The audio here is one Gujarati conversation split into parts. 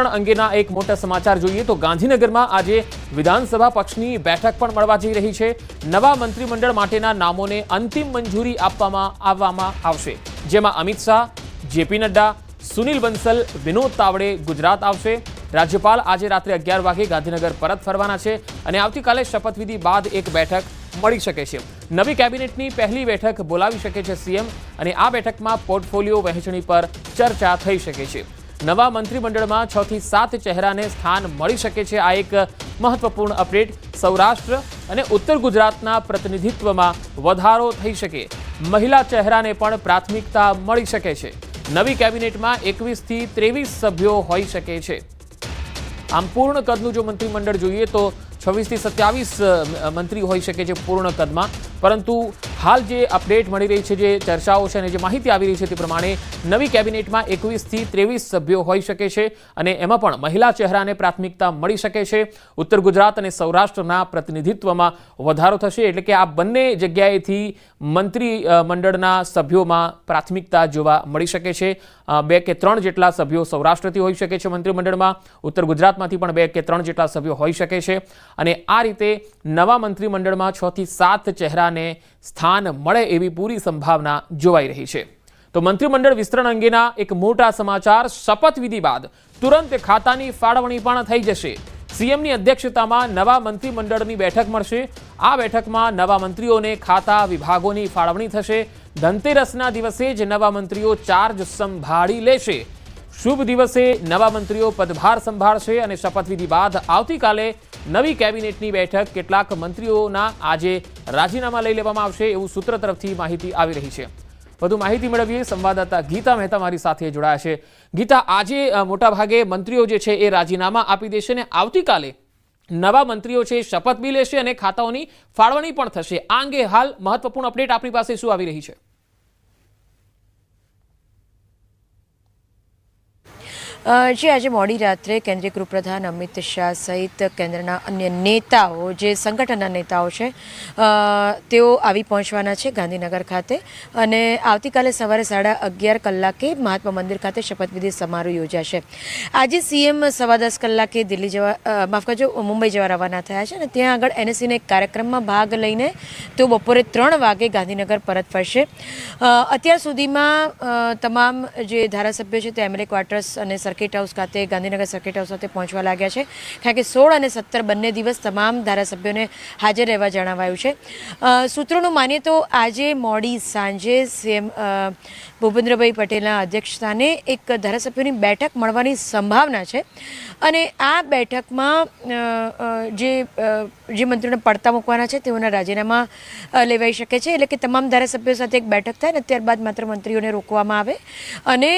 વિસ્તરણ અંગેના એક મોટા સમાચાર જોઈએ તો ગાંધીનગરમાં આજે વિધાનસભા પક્ષની બેઠક પણ મળવા જઈ રહી છે। નવા મંત્રીમંડળ માટેના નામોને અંતિમ મંજૂરી આપવામાં આવશે, જેમાં અમિત શાહ, જેપી નડ્ડા, સુનિલ બંસલ, વિનોદ તાવડે ગુજરાત આવશે। રાજ્યપાલ આજે રાત્રે 11 વાગે ગાંધીનગર પરત ફરવાના છે અને આવતીકાલે શપથવિધિ બાદ એક બેઠક મળી શકે છે। નવી કેબિનેટની પહેલી બેઠક બોલાવી શકે છે સીએમ અને આ બેઠકમાં પોર્ટફોલિયો વહેંચણી પર ચર્ચા થઈ શકે છે। નવા મંત્રીમંડળમાં 6 થી 7 ચહેરાને સ્થાન મળી શકે છે। આ એક મહત્વપૂર્ણ અપડેટ। સૌરાષ્ટ્ર અને ઉત્તર ગુજરાતના પ્રતિનિધિત્વમાં વધારો થઈ શકે, મહિલા ચહેરાને પણ પ્રાથમિકતા મળી શકે છે। નવી કેબિનેટમાં 21 થી 23 સભ્યો હોઈ શકે છે। આમ પૂર્ણ કદનું જો મંત્રીમંડળ જોઈએ તો 26 થી 27 મંત્રી હોઈ શકે છે પૂર્ણ કદમાં, પરંતુ હાલ જે અપડેટ મળી રહી છે, જે ચર્ચાઓ છે અને જે માહિતી આવી રહી છે તે પ્રમાણે નવી કેબિનેટમાં 21 થી 23 સભ્યો હોઈ શકે છે અને એમાં પણ મહિલા ચહેરાને પ્રાથમિકતા મળી શકે છે। ઉત્તર ગુજરાત અને સૌરાષ્ટ્રના પ્રતિનિધિત્વમાં વધારો થશે, એટલે કે આ બંને જગ્યાએથી મંત્રી મંડળના સભ્યોમાં પ્રાથમિકતા જોવા મળી શકે છે। 2 કે 3 જેટલા સભ્યો સૌરાષ્ટ્રથી હોઈ શકે છે મંત્રીમંડળમાં, ઉત્તર ગુજરાતમાંથી પણ 2 કે 3 જેટલા સભ્યો હોઈ શકે છે અને આ રીતે નવા મંત્રીમંડળમાં 6 થી 7 ચહેરાને સ્થાન મળે એવી પૂરી સંભાવના જોવાઈ રહી છે। તો મંત્રીમંડળ વિસ્તરણ અંગેના એક મોટા સમાચાર। શપથવિધિ બાદ તુરંત ખાતાની ફાળવણી પણ થઈ જશે। સીએમની અધ્યક્ષતામાં નવા મંત્રીમંડળની બેઠક મળશે। આ બેઠકમાં નવા મંત્રીઓને ખાતા વિભાગોની ફાળવણી થશે। ધનતેરસના દિવસે જ નવા મંત્રીઓ ચાર્જ સંભાળી લેશે। શુભ દિવસે નવા મંત્રીઓ પદભાર સંભાળશે અને શપથવિધિ બાદ આવતીકાલે નવી કેબિનેટની બેઠક કેટલાક મંત્રીઓના આજે રાજીનામા લઈ લેવામાં આવશે એવું સૂત્ર તરફથી માહિતી આવી રહી છે। વધુ માહિતી મેળવીએ, સંવાદદાતા ગીતા મહેતા મારી સાથે જોડાયા છે। ગીતા, આજે મોટાભાગે મંત્રીઓ જે છે એ રાજીનામા આપી દેશે અને આવતીકાલે નવા મંત્રીઓ છે શપથ બી લેશે અને ખાતાઓની ફાળવણી પણ થશે। આ અંગે હાલ મહત્વપૂર્ણ અપડેટ આપણી પાસે શું આવી રહી છે? જે આજે મોડી રાત્રે કેન્દ્રીય ગૃહપ્રધાન અમિત શાહ સહિત કેન્દ્રના અન્ય નેતાઓ, જે સંગઠનના નેતાઓ છે, તેઓ આવી પહોંચવાના છે ગાંધીનગર ખાતે અને આવતીકાલે સવારે 11:30 કલાકે મહાત્મા મંદિર ખાતે શપથવિધિ સમારોહ યોજાશે। આજે સીએમ 10:15 કલાકે મુંબઈ જવા રવાના થયા છે અને ત્યાં આગળ એનએસસીના એક કાર્યક્રમમાં ભાગ લઈને તેઓ બપોરે 3 વાગે ગાંધીનગર પરત ફરશે। અત્યાર સુધીમાં તમામ જે ધારાસભ્યો છે તે એમએલએ ક્વાર્ટર્સ અને સર્કિટ હાઉસ ખાતે, ગાંધીનગર સર્કિટ હાઉસ ખાતે પહોંચવા લાગ્યા છે, કારણ કે 16 અને 17 બંને દિવસ તમામ ધારાસભ્યોને હાજર રહેવા જણાવાયું છે। સૂત્રોનું માનીએ તો આજે મોડી સાંજે સીએમ ભૂપેન્દ્રભાઈ પટેલના અધ્યક્ષસ્થાને એક ધારાસભ્યોની બેઠક મળવાની સંભાવના છે અને આ બેઠકમાં જે મંત્રીઓને પડતા મૂકવાના છે તેઓના રાજીનામા લેવાઈ શકે છે, એટલે કે તમામ ધારાસભ્યો સાથે એક બેઠક થાય ને ત્યારબાદ માત્ર મંત્રીઓને રોકવામાં આવે અને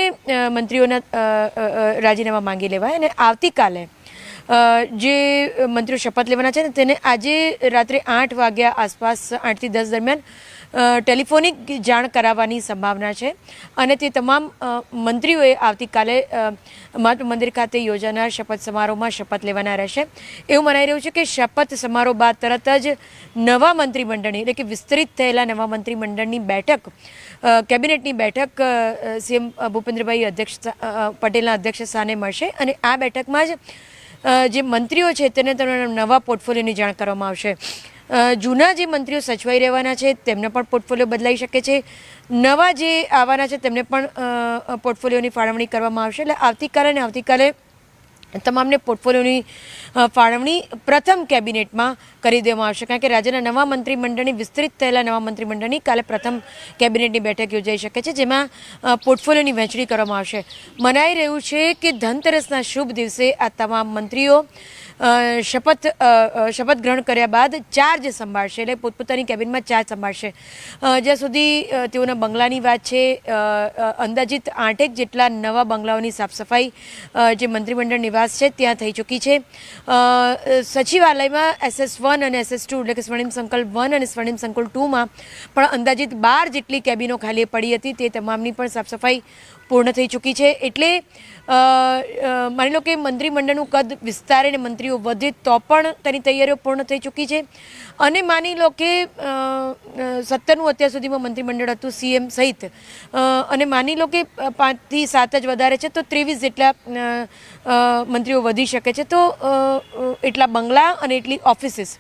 મંત્રીઓના રાજીનામા માંગી લેવાય અને આવતીકાલે જે મંત્રીઓ શપથ લેવાના છે ને તેને આજે રાત્રે 8 વાગ્યા આસપાસ, 8 થી 10 દરમિયાન ટેલિફોનિક જાણ કરાવવાની સંભાવના છે અને તે તમામ મંત્રીઓએ આવતીકાલે મહાત્મા મંદિર ખાતે યોજાનાર શપથ સમારોહમાં શપથ લેવાના રહેશે। એવું મનાઈ રહ્યું છે કે શપથ સમારોહ બાદ તરત જ નવા મંત્રીમંડળની, એટલે કે વિસ્તરિત થયેલા નવા મંત્રીમંડળની બેઠક, કેબિનેટની બેઠક સીએમ ભૂપેન્દ્રભાઈ પટેલના અધ્યક્ષસ્થાને મળશે અને આ બેઠકમાં જ જે મંત્રીઓ છે તેને નવા પોર્ટફોલિયોની જાણ કરવામાં આવશે। જૂના જે મંત્રીઓ સચવાઈ રહેવાના છે તેમને પણ પોર્ટફોલિયો બદલાઈ શકે છે, નવા જે આવવાના છે તેમને પણ પોર્ટફોલિયોની ફાળવણી કરવામાં આવશે। એટલે આવતીકાલે તમામને પોર્ટફોલિયોની ફાળવણી પ્રથમ કેબિનેટમાં કરી દેવામાં આવશે, કારણ કે રાજ્યના નવા મંત્રીમંડળની, વિસ્તરિત થયેલા નવા મંત્રીમંડળની કાલે પ્રથમ કેબિનેટની બેઠક યોજાઈ શકે છે, જેમાં પોર્ટફોલિયોની વહેંચણી કરવામાં આવશે। મનાઈ રહ્યું છે કે ધનતેરસના શુભ દિવસે આ તમામ મંત્રીઓ શપથ ગ્રહણ કર્યા બાદ ચાર્જ સંભાળશે, એટલે પોતપોતાની કેબિનમાં ચાર્જ સંભાળશે। જ્યાં સુધી તેઓના બંગલાની વાત છે, અંદાજિત 8 જેટલા નવા બંગલાઓની સાફ સફાઈ જે મંત્રીમંડળ નિવાસ છે ત્યાં થઈ ચૂકી છે। સચિવાલયમાં SS1 અને SS2, એટલે કે સ્વર્ણિમ સંકલ્પ 1 અને સ્વર્ણિમ સંકલ્પ 2માં પણ અંદાજિત 12 જેટલી કેબિનો ખાલી પડી હતી, તે તમામની પણ સાફ સફાઈ પૂર્ણ થઈ ચૂકી છે. એટલે માની લો કે મંત્રીમંડળનું કદ વિસ્તારે અને મંત્રીઓ વધે તો પણ તેની તૈયારીઓ પૂર્ણ થઈ ચૂકી છે. અને માની લો કે 17નું અત્યાર સુધીમાં મંત્રીમંડળ હતું સીએમ સહિત, અને માની લો કે 5 થી 7 જ વધારે છે તો 23 જેટલા મંત્રીઓ વધી શકે છે. તો એટલા બંગલા અને એટલી ઓફિસીસ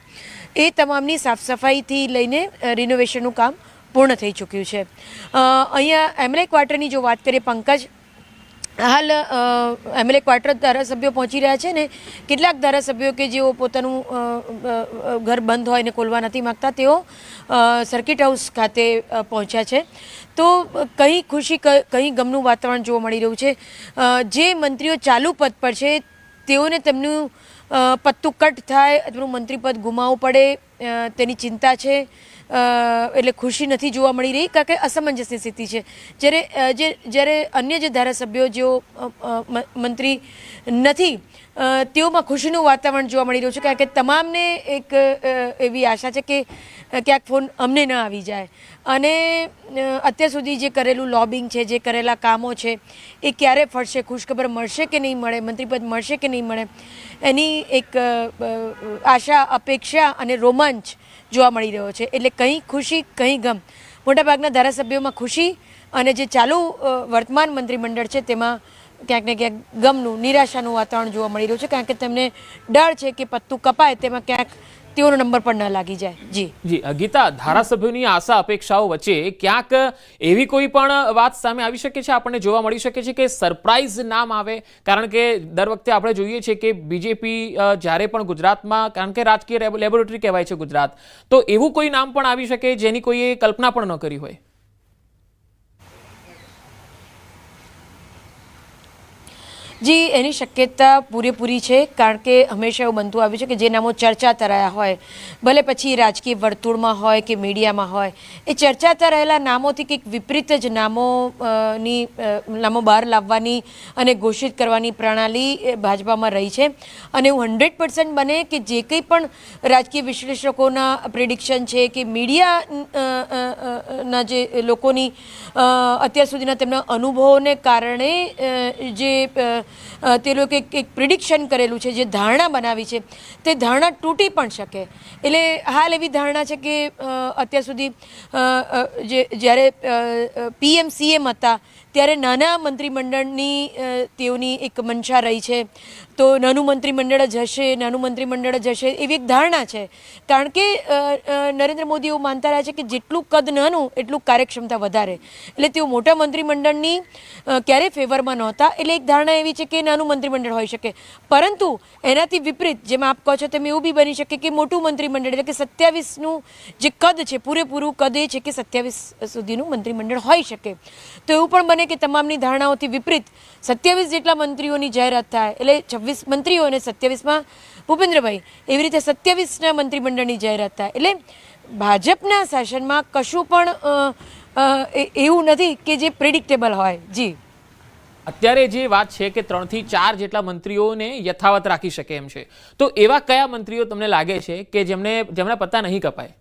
એ તમામની સાફ સફાઈથી લઈને રિનોવેશનનું કામ પૂર્ણ થઈ ચૂક્યું છે. અહીંયા એમએલએ ક્વાર્ટરની જો વાત કરીએ, પંકજ, હાલ એમએલએ ક્વાર્ટર ધારાસભ્યો પહોંચી રહ્યા છે ને કેટલાક ધારાસભ્યો કે જેઓ પોતાનું ઘર બંધ હોય ને ખોલવા નથી માગતા તેઓ સર્કિટ હાઉસ ખાતે પહોંચ્યા છે. તો કંઈ ખુશી કંઈ ગમનું વાતાવરણ જોવા મળી રહ્યું છે. જે મંત્રીઓ ચાલુ પદ પર છે તેઓને તેમનું પત્તું કટ થાય અથવા મંત્રી પદ ગુમાવવું પડે તેની ચિંતા છે. એટલે ખુશી નથી જોવા મળી રહી, કારણ કે અસમંજસની સ્થિતિ છે. જ્યારે અન્ય જે ધારાસભ્યો જેઓ મંત્રી નથી તેઓમાં ખુશીનું વાતાવરણ જોવા મળી રહ્યું છે, કારણ કે તમામને એક એવી આશા છે કે ક્યાંક ફોન અમને ન આવી જાય. અને અત્યાર સુધી જે કરેલું લોબિંગ છે, જે કરેલા કામો છે એ ક્યારે ફળશે, ખુશખબર મળશે કે નહીં મળે, મંત્રીપદ મળશે કે નહીં મળે, એની એક આશા, અપેક્ષા અને રોમાંચ જોવા મળી રહ્યો છે. એટલે કંઈ ખુશી કંઈ ગમ. મોટાભાગના ધારાસભ્યોમાં ખુશી અને જે ચાલુ વર્તમાન મંત્રીમંડળ છે તેમાં ક્યાંક ને ક્યાંક ગમનું, નિરાશાનું વાતાવરણ જોવા મળી રહ્યું છે, કારણ કે તેમને ડર છે કે પત્તું કપાય તેમાં ક્યાંક તેઓનો નંબર પણ ન લાગી જાય. જી ગીતા, ધારાસભ્યોની આશા અપેક્ષાઓ વચ્ચે ક્યાંક એવી કોઈ પણ વાત સામે આવી શકે છે, આપણને જોવા મળી શકે છે કે સરપ્રાઇઝ નામ આવે? કારણ કે દર વખતે આપણે જોઈએ છીએ કે બીજેપી જ્યારે પણ ગુજરાતમાં, કારણ કે રાજકીય લેબોરેટરી કહેવાય છે ગુજરાત, તો એવું કોઈ નામ પણ આવી શકે જેની કોઈએ કલ્પના પણ ન કરી હોય. જી, એની શક્યતા પૂરેપૂરી છે, કારણ કે હંમેશા એવું બનતું આવ્યું છે કે જે નામો ચર્ચાતા રહ્યા હોય, ભલે પછી રાજકીય વર્તુળમાં હોય કે મીડિયામાં હોય, એ ચર્ચાતા રહેલા નામોથી કંઈક વિપરીત જ નામો બહાર લાવવાની અને ઘોષિત કરવાની પ્રણાલી ભાજપામાં રહી છે. અને એવું 100% બને કે જે કંઈ પણ રાજકીય વિશ્લેષકોના પ્રિડિક્શન છે કે મીડિયાના જે લોકોની અત્યાર સુધીના તેમના અનુભવોને કારણે જે તે લોકો એક પ્રિડિક્શન કરેલું છે, જે ધારણા બનાવી છે, તે ધારણા તૂટી પણ શકે. એટલે હાલ એવી ધારણા છે કે અત્યાર સુધી જ્યારે પીએમ સીએમ હતા ત્યારે નાના મંત્રીમંડળની તેઓની એક મંશા રહી છે. તો નાનું મંત્રીમંડળ જ હશે, નાનું મંત્રીમંડળ જ હશે એવી એક ધારણા છે, કારણ કે નરેન્દ્ર મોદી એવું માનતા રહ્યા છે કે જેટલું કદ નાનું એટલું કાર્યક્ષમતા વધારે. એટલે તેઓ મોટા મંત્રીમંડળની ક્યારેય ફેવરમાં નહોતા. એટલે એક ધારણા એવી છે કે નાનું મંત્રીમંડળ હોઈ શકે, પરંતુ એનાથી વિપરીત જેમ આપ કહો છો તેમ એવું બી બની શકે કે મોટું મંત્રીમંડળ, એટલે કે 27નું જે કદ છે, પૂરેપૂરું કદ એ છે કે 27 સુધીનું મંત્રીમંડળ હોઈ શકે. તો એવું પણ બને કે તમામની ધારણાઓથી વિપરીત 27 જેટલા મંત્રીઓની જાહેરાત થાય, એટલે 26 મંત્રીઓ અને 27માં ભૂપેન્દ્રભાઈ, એવી રીતે 27ના મંત્રીમંડળની જાહેરાત થાય. એટલે ભાજપના શાસનમાં કશું પણ એવું નથી કે જે પ્રેડિક્ટેબલ હોય. જી, અત્યારે જે વાત છે કે 3 થી 4 જેટલા મંત્રીઓને યથાવત રાખી શકે એમ છે, તો એવા કયા મંત્રીઓ તમને લાગે છે કે જેમના પત્તા નહીં કપાય?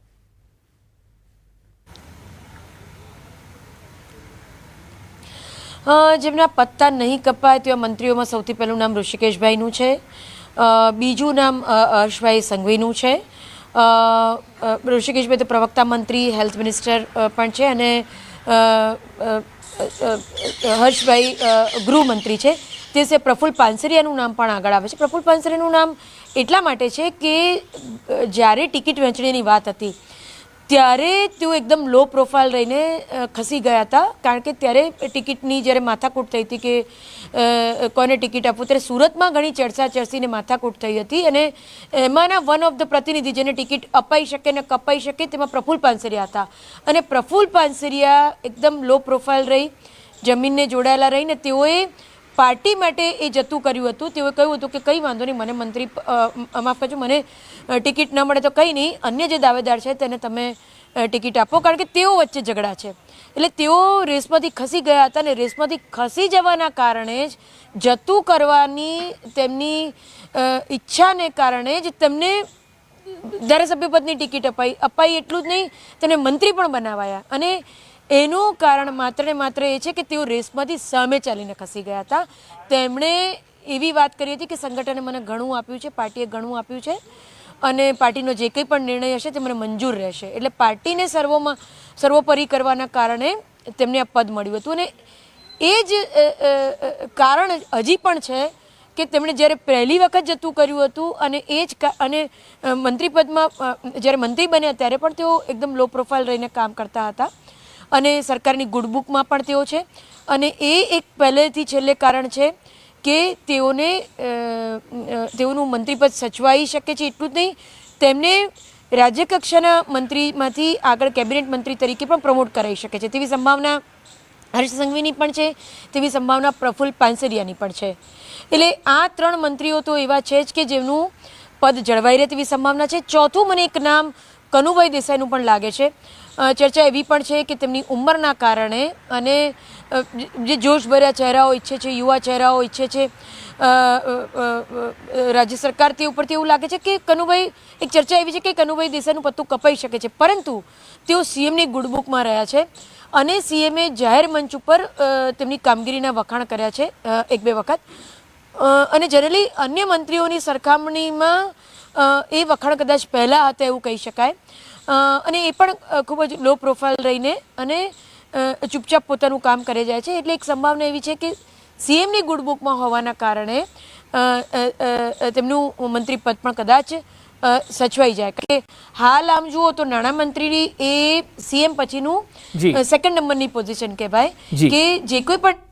જેમના પત્તા નહીં કપાય તેવા મંત્રીઓમાં સૌથી પહેલું નામ ઋષિકેશભાઈનું છે, બીજું નામ હર્ષભાઈ સંઘવીનું છે. ઋષિકેશભાઈ તો પ્રવક્તા મંત્રી, હેલ્થ મિનિસ્ટર પણ છે, અને હર્ષભાઈ ગૃહમંત્રી છે. તે છે પ્રફુલ્લ પાનસરિયાનું નામ પણ આગળ આવે છે. પ્રફુલ્લ પાનસરિયાનું નામ એટલા માટે છે કે જ્યારે ટિકિટ વહેંચણીની વાત હતી ત્યારે તેઓ એકદમ લો પ્રોફાઇલ રહીને ખસી ગયા હતા, કારણ કે ત્યારે ટિકિટની જ્યારે માથાકૂટ થઈ હતી કે કોને ટિકિટ આપવું, ત્યારે સુરતમાં ઘણી ચર્ચાચર્ચીને માથાકૂટ થઈ હતી. અને એમાંના વન ઓફ ધ પ્રતિનિધિ જેને ટિકિટ અપાઈ શકે ને કપાઈ શકે તેમાં પ્રફુલ્લ પાનસરિયા હતા. અને પ્રફુલ્લ પાનસરિયા એકદમ લો પ્રોફાઇલ રહી, જમીનને જોડાયેલા રહીને તેઓએ પાર્ટી માટે એ જતું કર્યું હતું. તેઓએ કહ્યું હતું કે કંઈ વાંધો નહીં, મને મંત્રી માફ કરજો, મને ટિકિટ ન મળે તો કંઈ નહીં, અન્ય જે દાવેદાર છે તેને તમે ટિકિટ આપો, કારણ કે તેઓ વચ્ચે ઝઘડા છે. એટલે તેઓ રેસમાંથી ખસી ગયા હતા, અને રેસમાંથી ખસી જવાના કારણે જ જતું કરવાની તેમની ઈચ્છાને કારણે જ તેમને ધારાસભ્ય પદની ટિકિટ અપાઈ. એટલું જ નહીં, તેને મંત્રી પણ બનાવાયા. અને એનું કારણ માત્ર ને માત્ર એ છે કે તેઓ રેસમાંથી સામે ચાલીને ખસી ગયા હતા. તેમણે એવી વાત કરી હતી કે સંગઠને મને ઘણું આપ્યું છે, પાર્ટીએ ઘણું આપ્યું છે અને પાર્ટીનો જે કંઈ પણ નિર્ણય હશે તે મને મંજૂર રહેશે. એટલે પાર્ટીને સર્વોપરી કરવાના કારણે તેમને આ પદ મળ્યું હતું. અને એ જ કારણ હજી પણ છે કે તેમણે જ્યારે પહેલી વખત જતું કર્યું હતું અને એ જ અને મંત્રીપદમાં જ્યારે મંત્રી બન્યા ત્યારે પણ તેઓ એકદમ લો પ્રોફાઇલ રહીને કામ કરતા હતા અને સરકારની ગુડબુકમાં પણ તેઓ છે. અને એ એક પહેલેથી છેલ્લે કારણ છે કે તેઓનું મંત્રીપદ સચવાઈ શકે છે. એટલું જ નહીં, તેમને રાજ્ય કક્ષાના મંત્રીમાંથી આગળ કેબિનેટ મંત્રી તરીકે પણ પ્રમોટ કરાવી શકે છે તેવી સંભાવના હર્ષ સંઘવીની પણ છે, તેવી સંભાવના પ્રફુલ્લ પાનસેરિયાની પણ છે. એટલે આ 3 મંત્રીઓ તો એવા છે જ કે જેમનું પદ જળવાઈ રહે તેવી સંભાવના છે. ચોથું મને એક નામ કનુભાઈ દેસાઈનું પણ લાગે છે. ચર્ચા એવી પણ છે કે તેમની ઉંમરના કારણે અને જે જોશભર્યા ચહેરાઓ ઈચ્છે છે, યુવા ચહેરાઓ ઈચ્છે છે રાજ્ય સરકાર, તે ઉપરથી એવું લાગે છે કે કનુભાઈ, એક ચર્ચા એવી છે કે કનુભાઈ દેસાઈનું પત્તું કપાઈ શકે છે. પરંતુ તેઓ સીએમની ગુડબુકમાં રહ્યા છે અને સીએમએ જાહેર મંચ ઉપર તેમની કામગીરીના વખાણ કર્યા છે 1-2 વખત. અને જનરલી અન્ય મંત્રીઓની સરખામણીમાં એ વખાણ કદાચ પહેલાં હતા એવું કહી શકાય. અને એ પણ ખૂબ જ લો પ્રોફાઇલ રહીને અને ચૂપચાપ પોતાનું કામ કરે જાય છે. એટલે એક સંભાવના એવી છે કે સીએમની ગુડબુકમાં હોવાના કારણે તેમનું મંત્રી પદ પણ કદાચ સચવાઈ જાય. કે હાલ આમ જુઓ તો નાણામંત્રીની એ સીએમ પછીનું સેકન્ડ નંબરની પોઝિશન કહેવાય કે જે કોઈ પણ.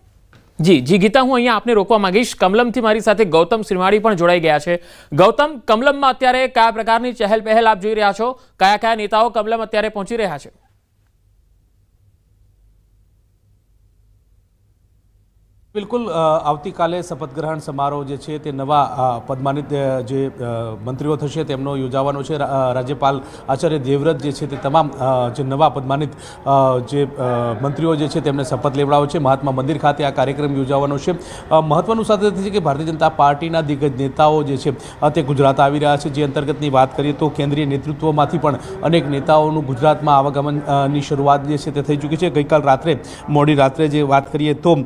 જી ગીતા, હું અહીંયા આપને રોકવા માંગીશ. કમલમથી મારી સાથે ગૌતમ શ્રીમાળી પણ જોડાઈ ગયા છે. ગૌતમ, કમલમમાં અત્યારે કયા પ્રકારની ચહેલ પહેલ આપ જોઈ રહ્યા છો? કયા કયા નેતાઓ કમલમ અત્યારે પહોંચી રહ્યા છે? બિલકુલ, આવતીકાલે શપથ ગ્રહણ સમારોહ જે છે તે નવા પદમાનિત જે મંત્રીઓ થશે તેમનો યોજાવાનો છે. રાજ્યપાલ આચાર્ય દેવવ્રત જે છે તે તમામ જે નવા પદમાનિત જે મંત્રીઓ જે છે તેમને શપથ લેવડાવે છે. મહાત્મા મંદિર ખાતે આ કાર્યક્રમ યોજાવાનો છે. મહત્વનું સાથે છે કે ભારતીય જનતા પાર્ટીના દિગ્ગજ નેતાઓ જે છે તે ગુજરાત આવી રહ્યા છે. જે અંતર્ગતની વાત કરીએ તો કેન્દ્રીય નેતૃત્વમાંથી પણ અનેક નેતાઓનું ગુજરાતમાં આવાગમનની શરૂઆત જે છે તે થઈ ચૂકી છે. ગઈકાલ રાત્રે, મોડી રાત્રે જે વાત કરીએ તો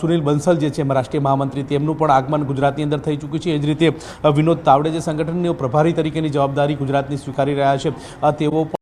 સુનિલ બંસલ જે છે રાષ્ટ્રીય મહામંત્રી, તેમનું પણ આગમન ગુજરાતની અંદર થઈ ચૂક્યું છે. એ જ રીતે વિનોદ તાવડે જે સંગઠનની પ્રભારી તરીકેની જવાબદારી ગુજરાતની સ્વીકારી રહ્યા છે, તેઓ